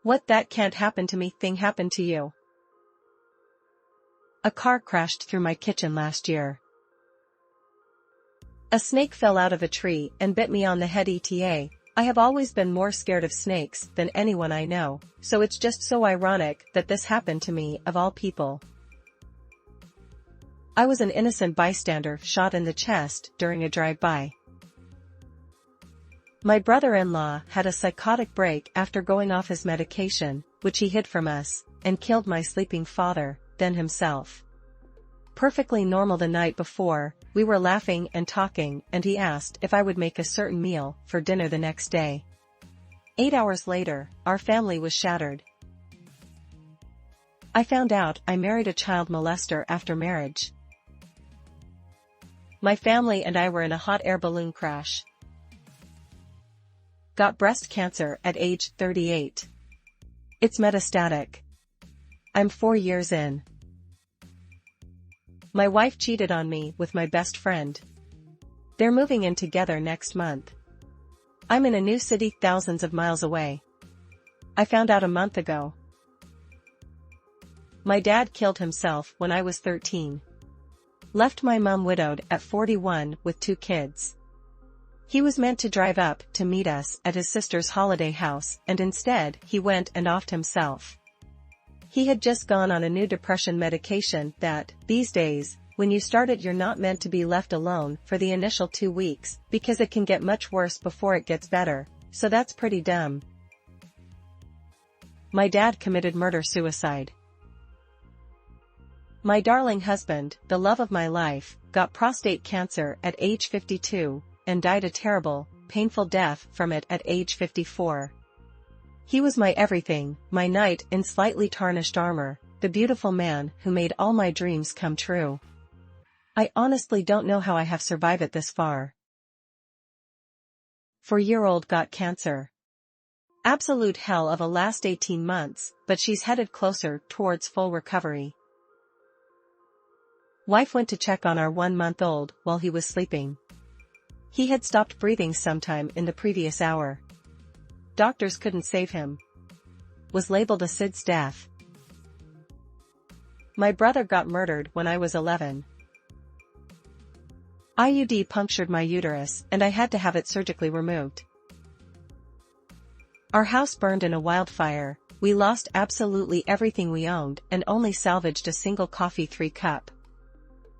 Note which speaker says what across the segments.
Speaker 1: What that can't happen to me thing happened to you? A car crashed through my kitchen last year. A snake fell out of a tree and bit me on the head. ETA, I have always been more scared of snakes than anyone I know, so it's just so ironic that this happened to me of all people. I was an innocent bystander shot in the chest during a drive-by. My brother-in-law had a psychotic break after going off his medication, which he hid from us, and killed my sleeping father, then himself. Perfectly normal the night before, we were laughing and talking, and he asked if I would make a certain meal for dinner the next day. 8 hours later, our family was shattered. I found out I married a child molester after marriage. My family and I were in a hot air balloon crash. Got breast cancer at age 38. It's metastatic. I'm 4 years in. My wife cheated on me with my best friend. They're moving in together next month. I'm in a new city thousands of miles away. I found out a month ago. My dad killed himself when I was 13. Left my mom widowed at 41 with 2 kids. He was meant to drive up to meet us at his sister's holiday house, and instead he went and offed himself. He had just gone on a new depression medication that, these days, when you start it you're not meant to be left alone for the initial 2 weeks, because it can get much worse before it gets better, so that's pretty dumb. My dad committed murder-suicide. My darling husband, the love of my life, got prostate cancer at age 52, and died a terrible, painful death from it at age 54. He was my everything, my knight in slightly tarnished armor, the beautiful man who made all my dreams come true. I honestly don't know how I have survived it this far. 4-year-old got cancer. Absolute hell of a last 18 months, but she's headed closer towards full recovery. Wife went to check on our 1-month-old while he was sleeping. He had stopped breathing sometime in the previous hour. Doctors couldn't save him. Was labeled a SIDS death. My brother got murdered when I was 11. IUD punctured my uterus and I had to have it surgically removed. Our house burned in a wildfire, we lost absolutely everything we owned and only salvaged a single coffee 3-cup.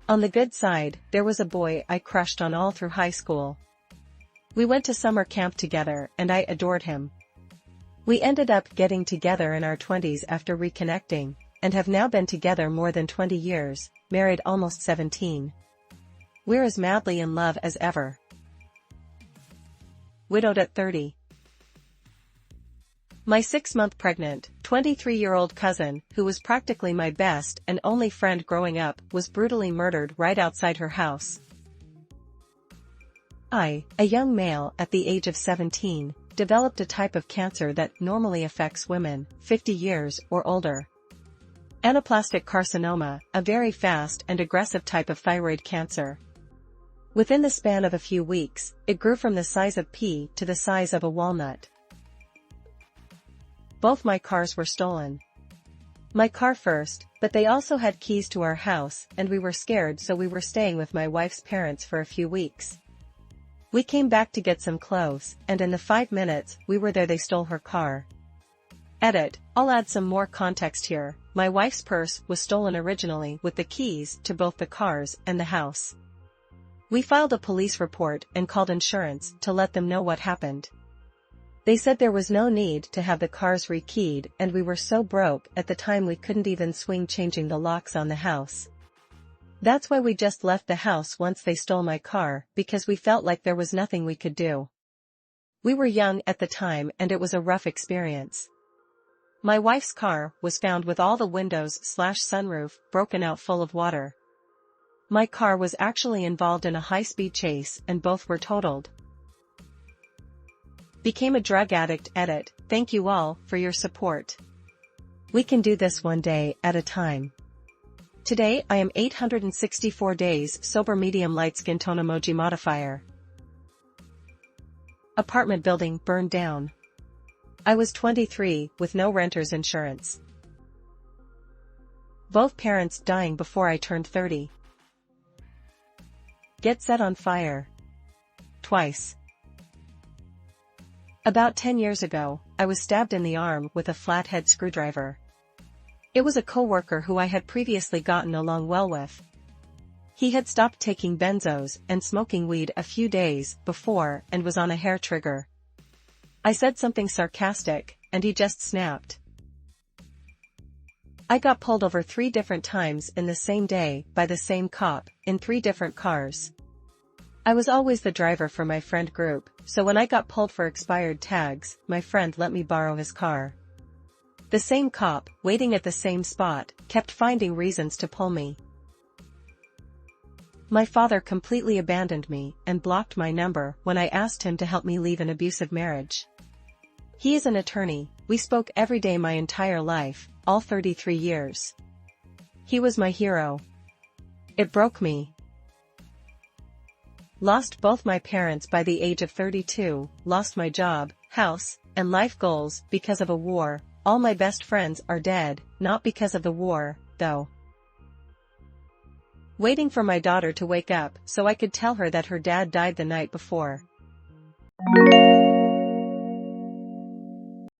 Speaker 1: On the good side, there was a boy I crushed on all through high school. We went to summer camp together and I adored him. We ended up getting together in our 20s after reconnecting, and have now been together more than 20 years, married almost 17. We're as madly in love as ever. Widowed at 30. My 6-month pregnant, 23-year-old cousin, who was practically my best and only friend growing up, was brutally murdered right outside her house. I, a young male at the age of 17, developed a type of cancer that normally affects women, 50 years or older. Anaplastic carcinoma, a very fast and aggressive type of thyroid cancer. Within the span of a few weeks, it grew from the size of pea to the size of a walnut. Both my cars were stolen. My car first, but they also had keys to our house and we were scared, so we were staying with my wife's parents for a few weeks. We came back to get some clothes, and in the 5 minutes we were there they stole her car. Edit, I'll add some more context here. My wife's purse was stolen originally with the keys to both the cars and the house. We filed a police report and called insurance to let them know what happened. They said there was no need to have the cars rekeyed, and we were so broke at the time we couldn't even swing changing the locks on the house. That's why we just left the house once they stole my car, because we felt like there was nothing we could do. We were young at the time and it was a rough experience. My wife's car was found with all the windows/sunroof broken out full of water. My car was actually involved in a high-speed chase and both were totaled. Became a drug addict. Edit, thank you all for your support. We can do this one day at a time. Today I am 864 days sober, medium light skin tone, emoji modifier. Apartment building burned down. I was 23, with no renter's insurance. Both parents dying before I turned 30. Get set on fire. Twice. About 10 years ago, I was stabbed in the arm with a flathead screwdriver. It was a coworker who I had previously gotten along well with. He had stopped taking benzos and smoking weed a few days before and was on a hair trigger. I said something sarcastic, and he just snapped. I got pulled over 3 different times in the same day by the same cop, in 3 different cars. I was always the driver for my friend group, so when I got pulled for expired tags, my friend let me borrow his car. The same cop, waiting at the same spot, kept finding reasons to pull me. My father completely abandoned me and blocked my number when I asked him to help me leave an abusive marriage. He is an attorney. We spoke every day my entire life, all 33 years. He was my hero. It broke me. Lost both my parents by the age of 32, lost my job, house, and life goals because of a war. All my best friends are dead, not because of the war, though. Waiting for my daughter to wake up so I could tell her that her dad died the night before.